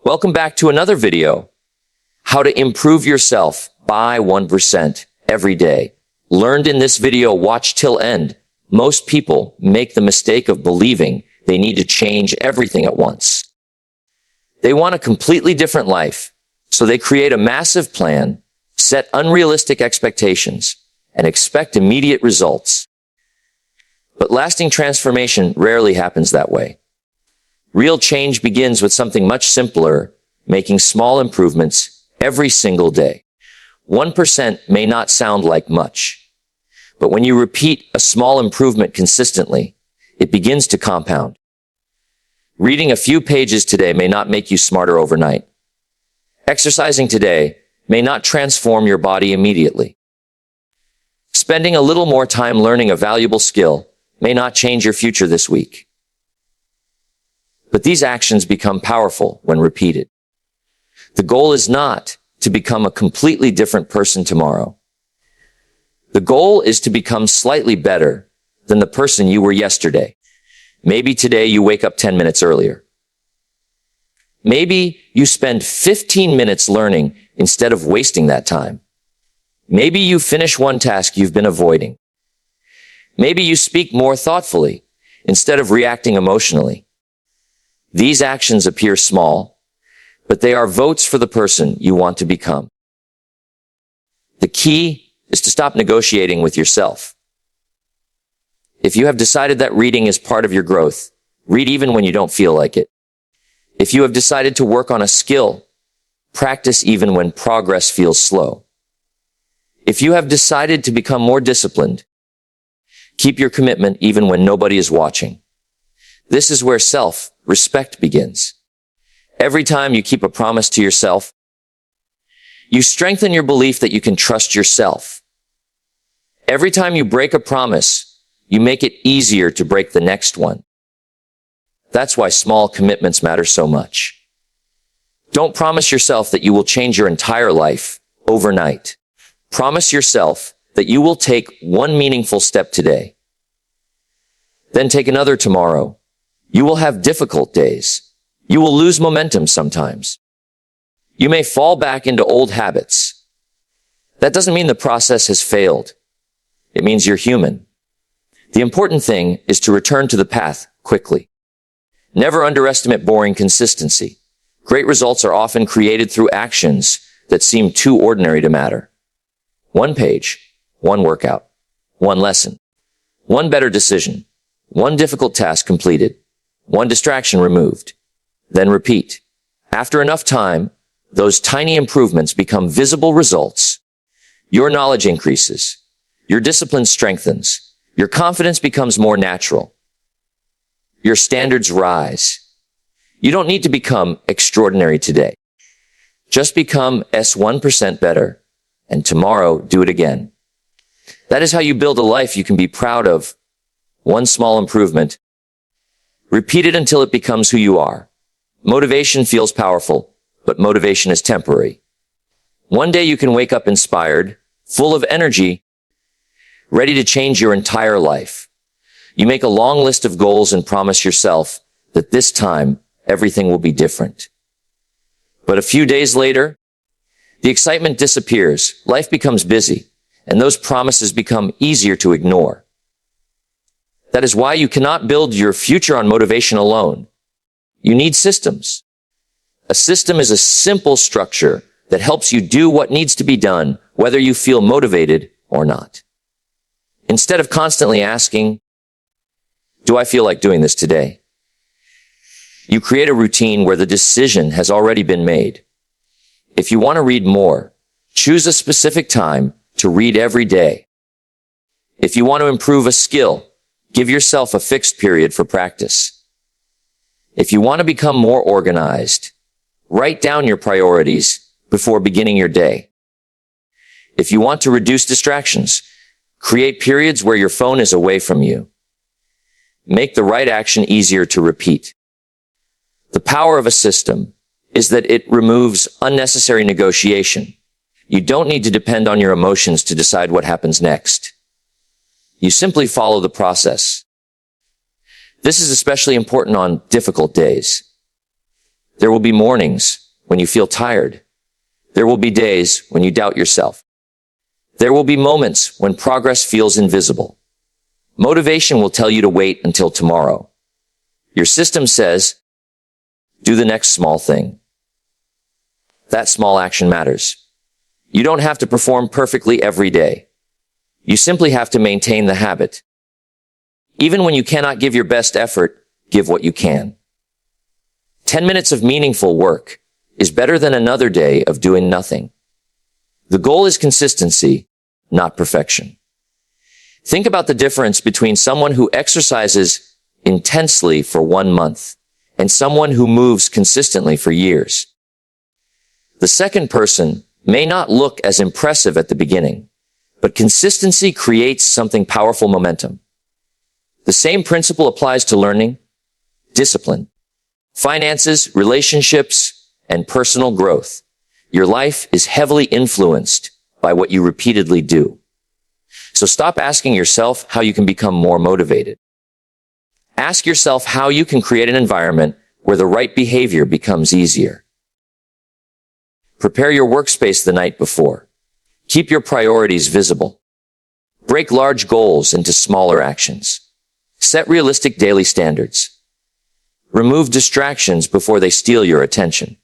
Welcome back to another video. How to improve yourself by 1% every day. Learned in this video, watch till end. Most people make the mistake of believing they need to change everything at once. They want a completely different life, so they create a massive plan, set unrealistic expectations, and expect immediate results. But lasting transformation rarely happens that way. Real change begins with something much simpler, making small improvements every single day. 1% may not sound like much, but when you repeat a small improvement consistently, it begins to compound. Reading a few pages today may not make you smarter overnight. Exercising today may not transform your body immediately. Spending a little more time learning a valuable skill may not change your future this week. But these actions become powerful when repeated. The goal is not to become a completely different person tomorrow. The goal is to become slightly better than the person you were yesterday. Maybe today you wake up 10 minutes earlier. Maybe you spend 15 minutes learning instead of wasting that time. Maybe you finish one task you've been avoiding. Maybe you speak more thoughtfully instead of reacting emotionally. These actions appear small, but they are votes for the person you want to become. The key is to stop negotiating with yourself. If you have decided that reading is part of your growth, read even when you don't feel like it. If you have decided to work on a skill, practice even when progress feels slow. If you have decided to become more disciplined, keep your commitment even when nobody is watching. This is where self-respect begins. Every time you keep a promise to yourself, you strengthen your belief that you can trust yourself. Every time you break a promise, you make it easier to break the next one. That's why small commitments matter so much. Don't promise yourself that you will change your entire life overnight. Promise yourself that you will take one meaningful step today. Then take another tomorrow. You will have difficult days. You will lose momentum sometimes. You may fall back into old habits. That doesn't mean the process has failed. It means you're human. The important thing is to return to the path quickly. Never underestimate boring consistency. Great results are often created through actions that seem too ordinary to matter. One page, one workout, one lesson, one better decision, one difficult task completed, one distraction removed. Then repeat. After enough time, those tiny improvements become visible results. Your knowledge increases. Your discipline strengthens. Your confidence becomes more natural. Your standards rise. You don't need to become extraordinary today. Just become 1% better, and tomorrow do it again. That is how you build a life you can be proud of. One small improvement. Repeat it until it becomes who you are. Motivation feels powerful, but motivation is temporary. One day you can wake up inspired, full of energy, ready to change your entire life. You make a long list of goals and promise yourself that this time everything will be different. But a few days later, the excitement disappears, life becomes busy, and those promises become easier to ignore. That is why you cannot build your future on motivation alone. You need systems. A system is a simple structure that helps you do what needs to be done, whether you feel motivated or not. Instead of constantly asking, do I feel like doing this today? You create a routine where the decision has already been made. If you want to read more, choose a specific time to read every day. If you want to improve a skill, give yourself a fixed period for practice. If you want to become more organized, write down your priorities before beginning your day. If you want to reduce distractions, create periods where your phone is away from you. Make the right action easier to repeat. The power of a system is that it removes unnecessary negotiation. You don't need to depend on your emotions to decide what happens next. You simply follow the process. This is especially important on difficult days. There will be mornings when you feel tired. There will be days when you doubt yourself. There will be moments when progress feels invisible. Motivation will tell you to wait until tomorrow. Your system says, do the next small thing. That small action matters. You don't have to perform perfectly every day. You simply have to maintain the habit. Even when you cannot give your best effort, give what you can. 10 minutes of meaningful work is better than another day of doing nothing. The goal is consistency, not perfection. Think about the difference between someone who exercises intensely for 1 month and someone who moves consistently for years. The second person may not look as impressive at the beginning, but consistency creates something powerful momentum. The same principle applies to learning, discipline, finances, relationships, and personal growth. Your life is heavily influenced by what you repeatedly do. So stop asking yourself how you can become more motivated. Ask yourself how you can create an environment where the right behavior becomes easier. Prepare your workspace the night before. Keep your priorities visible. Break large goals into smaller actions. Set realistic daily standards. Remove distractions before they steal your attention.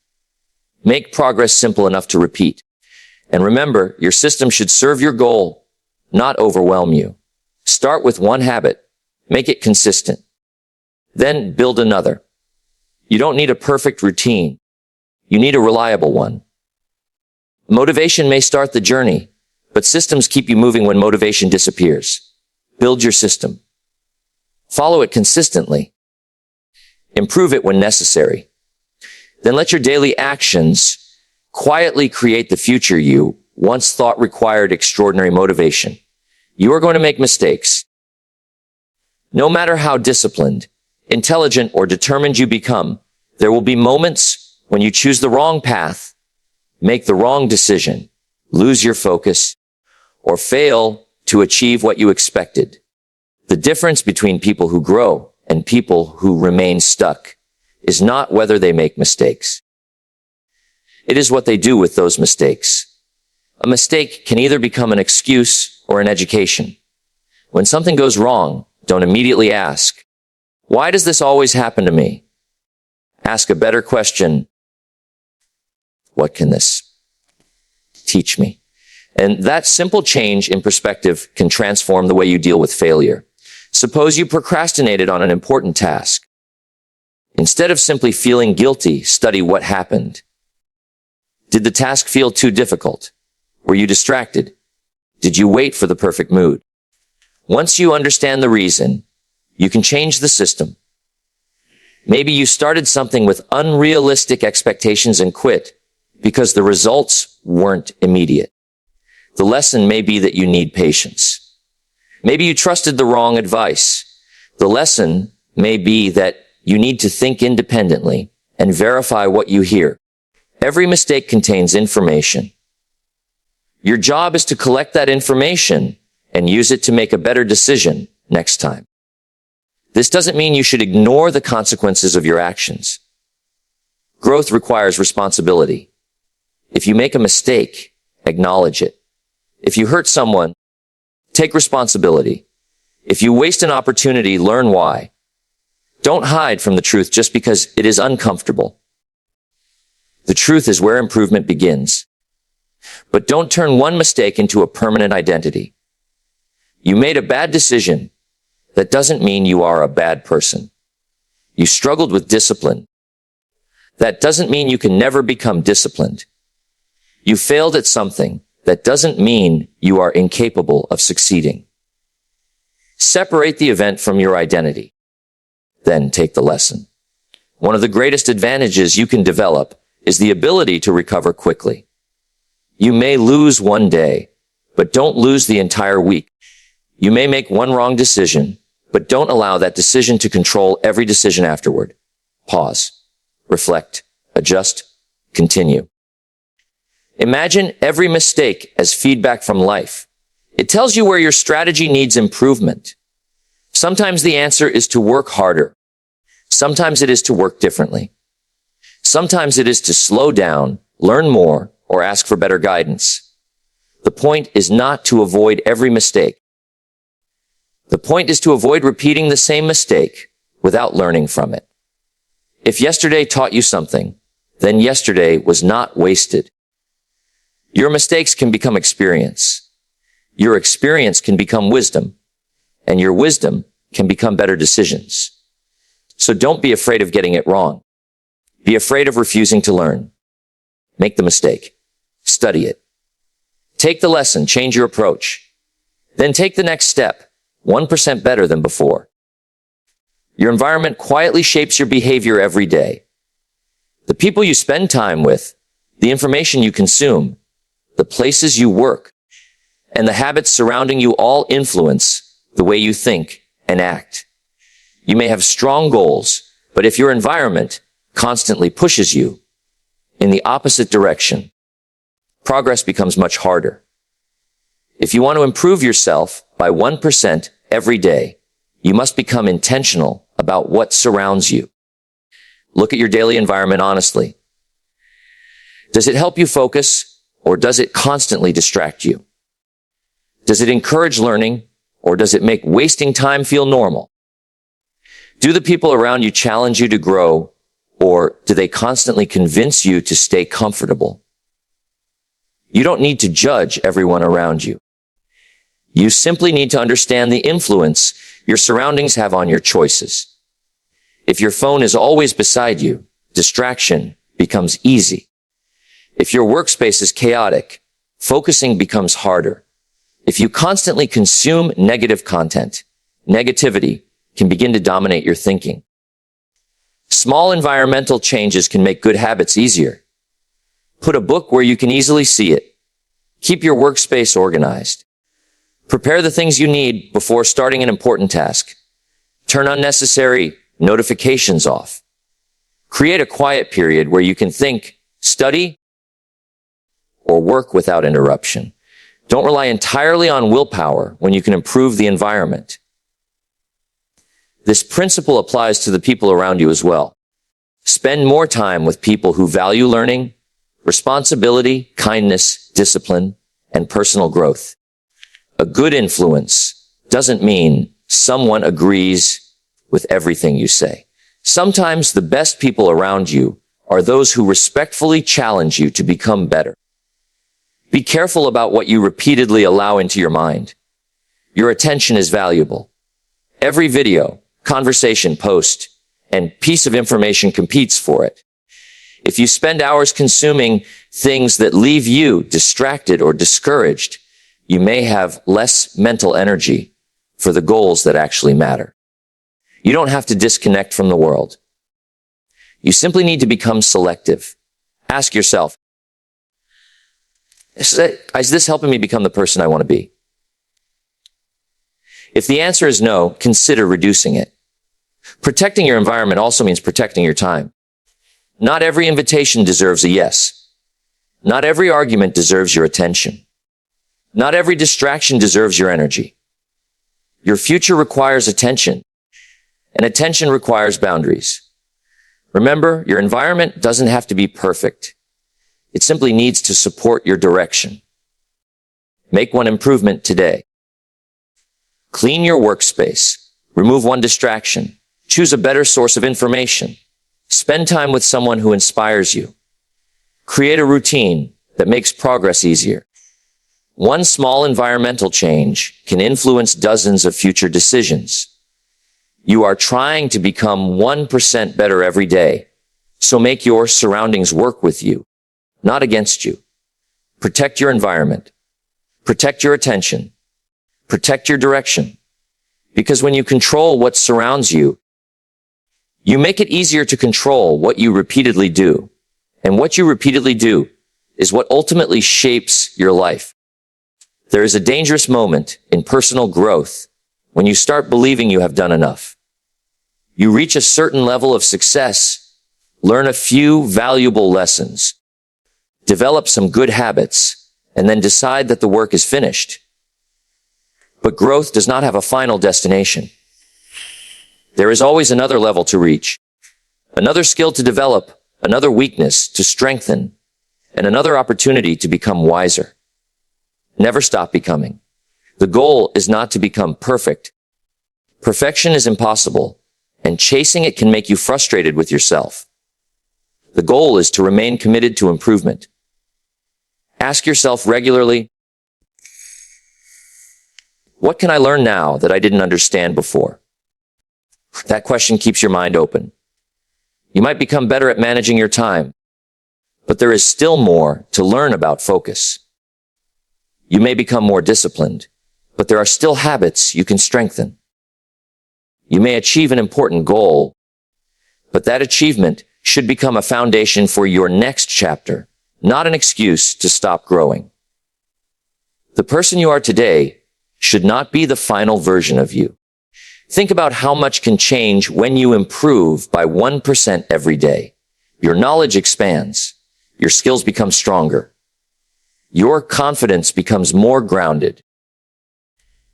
Make progress simple enough to repeat. And remember, your system should serve your goal, not overwhelm you. Start with one habit. Make it consistent. Then build another. You don't need a perfect routine. You need a reliable one. Motivation may start the journey, but systems keep you moving when motivation disappears. Build your system. Follow it consistently. Improve it when necessary. Then let your daily actions quietly create the future you once thought required extraordinary motivation. You are going to make mistakes. No matter how disciplined, intelligent, or determined you become, there will be moments when you choose the wrong path, make the wrong decision, lose your focus, or fail to achieve what you expected. The difference between people who grow and people who remain stuck is not whether they make mistakes. It is what they do with those mistakes. A mistake can either become an excuse or an education. When something goes wrong, don't immediately ask, why does this always happen to me? Ask a better question. What can this teach me? And that simple change in perspective can transform the way you deal with failure. Suppose you procrastinated on an important task. Instead of simply feeling guilty, study what happened. Did the task feel too difficult? Were you distracted? Did you wait for the perfect mood? Once you understand the reason, you can change the system. Maybe you started something with unrealistic expectations and quit because the results weren't immediate. The lesson may be that you need patience. Maybe you trusted the wrong advice. The lesson may be that you need to think independently and verify what you hear. Every mistake contains information. Your job is to collect that information and use it to make a better decision next time. This doesn't mean you should ignore the consequences of your actions. Growth requires responsibility. If you make a mistake, acknowledge it. If you hurt someone, take responsibility. If you waste an opportunity, learn why. Don't hide from the truth just because it is uncomfortable. The truth is where improvement begins. But don't turn one mistake into a permanent identity. You made a bad decision. That doesn't mean you are a bad person. You struggled with discipline. That doesn't mean you can never become disciplined. You failed at something. That doesn't mean you are incapable of succeeding. Separate the event from your identity. Then take the lesson. One of the greatest advantages you can develop is the ability to recover quickly. You may lose one day, but don't lose the entire week. You may make one wrong decision, but don't allow that decision to control every decision afterward. Pause, reflect, adjust, continue. Imagine every mistake as feedback from life. It tells you where your strategy needs improvement. Sometimes the answer is to work harder. Sometimes it is to work differently. Sometimes it is to slow down, learn more, or ask for better guidance. The point is not to avoid every mistake. The point is to avoid repeating the same mistake without learning from it. If yesterday taught you something, then yesterday was not wasted. Your mistakes can become experience. Your experience can become wisdom, and your wisdom can become better decisions. So don't be afraid of getting it wrong. Be afraid of refusing to learn. Make the mistake. Study it. Take the lesson, change your approach. Then take the next step, 1% better than before. Your environment quietly shapes your behavior every day. The people you spend time with, the information you consume, the places you work, and the habits surrounding you all influence the way you think and act. You may have strong goals, but if your environment constantly pushes you in the opposite direction, progress becomes much harder. If you want to improve yourself by 1% every day, you must become intentional about what surrounds you. Look at your daily environment honestly. Does it help you focus, or does it constantly distract you? Does it encourage learning, or does it make wasting time feel normal? Do the people around you challenge you to grow, or do they constantly convince you to stay comfortable? You don't need to judge everyone around you. You simply need to understand the influence your surroundings have on your choices. If your phone is always beside you, distraction becomes easy. If your workspace is chaotic, focusing becomes harder. If you constantly consume negative content, negativity can begin to dominate your thinking. Small environmental changes can make good habits easier. Put a book where you can easily see it. Keep your workspace organized. Prepare the things you need before starting an important task. Turn unnecessary notifications off. Create a quiet period where you can think, study, or work without interruption. Don't rely entirely on willpower when you can improve the environment. This principle applies to the people around you as well. Spend more time with people who value learning, responsibility, kindness, discipline, and personal growth. A good influence doesn't mean someone agrees with everything you say. Sometimes the best people around you are those who respectfully challenge you to become better. Be careful about what you repeatedly allow into your mind. Your attention is valuable. Every video, conversation, post, and piece of information competes for it. If you spend hours consuming things that leave you distracted or discouraged, you may have less mental energy for the goals that actually matter. You don't have to disconnect from the world. You simply need to become selective. Ask yourself, is this helping me become the person I want to be? If the answer is no, consider reducing it. Protecting your environment also means protecting your time. Not every invitation deserves a yes. Not every argument deserves your attention. Not every distraction deserves your energy. Your future requires attention, and attention requires boundaries. Remember, your environment doesn't have to be perfect. It simply needs to support your direction. Make one improvement today. Clean your workspace. Remove one distraction. Choose a better source of information. Spend time with someone who inspires you. Create a routine that makes progress easier. One small environmental change can influence dozens of future decisions. You are trying to become 1% better every day, so make your surroundings work with you, not against you. Protect your environment. Protect your attention. Protect your direction. Because when you control what surrounds you, you make it easier to control what you repeatedly do. And what you repeatedly do is what ultimately shapes your life. There is a dangerous moment in personal growth when you start believing you have done enough. You reach a certain level of success, learn a few valuable lessons, develop some good habits, and then decide that the work is finished. But growth does not have a final destination. There is always another level to reach, another skill to develop, another weakness to strengthen, and another opportunity to become wiser. Never stop becoming. The goal is not to become perfect. Perfection is impossible, and chasing it can make you frustrated with yourself. The goal is to remain committed to improvement. Ask yourself regularly, what can I learn now that I didn't understand before? That question keeps your mind open. You might become better at managing your time, but there is still more to learn about focus. You may become more disciplined, but there are still habits you can strengthen. You may achieve an important goal, but that achievement should become a foundation for your next chapter, not an excuse to stop growing. The person you are today should not be the final version of you. Think about how much can change when you improve by 1% every day. Your knowledge expands. Your skills become stronger. Your confidence becomes more grounded.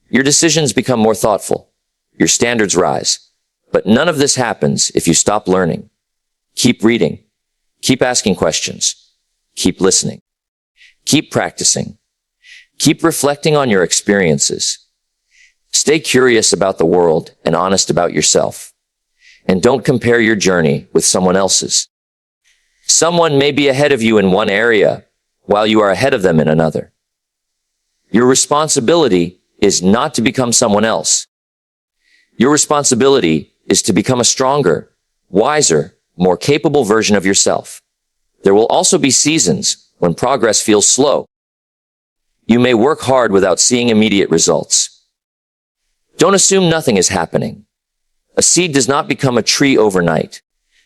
Your decisions become more thoughtful. Your standards rise. But none of this happens if you stop learning. Keep reading. Keep asking questions. Keep listening. Keep practicing. Keep reflecting on your experiences. Stay curious about the world and honest about yourself. And don't compare your journey with someone else's. Someone may be ahead of you in one area, while you are ahead of them in another. Your responsibility is not to become someone else. Your responsibility is to become a stronger, wiser, more capable version of yourself. There will also be seasons when progress feels slow. You may work hard without seeing immediate results. Don't assume nothing is happening. A seed does not become a tree overnight.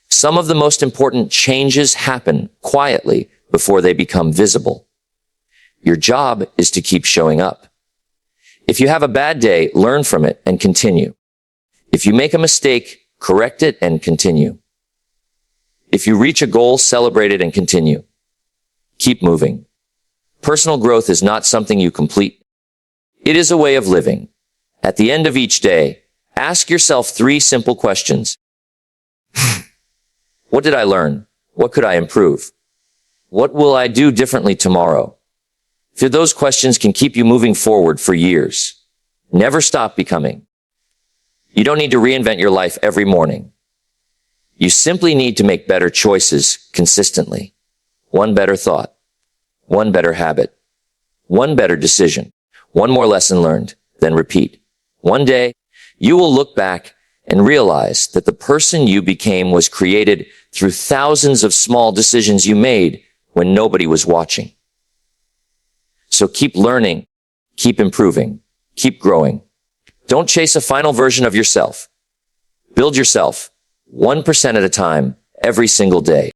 Some of the most important changes happen quietly before they become visible. Your job is to keep showing up. If you have a bad day, learn from it and continue. If you make a mistake, correct it and continue. If you reach a goal, celebrate it and continue. Keep moving. Personal growth is not something you complete. It is a way of living. At the end of each day, ask yourself 3 simple questions. What did I learn? What could I improve? What will I do differently tomorrow? Those questions can keep you moving forward for years. Never stop becoming. You don't need to reinvent your life every morning. You simply need to make better choices consistently. One better thought. One better habit. One better decision. One more lesson learned. Then repeat. One day, you will look back and realize that the person you became was created through thousands of small decisions you made when nobody was watching. So keep learning, keep improving, keep growing. Don't chase a final version of yourself. Build yourself 1% at a time every single day.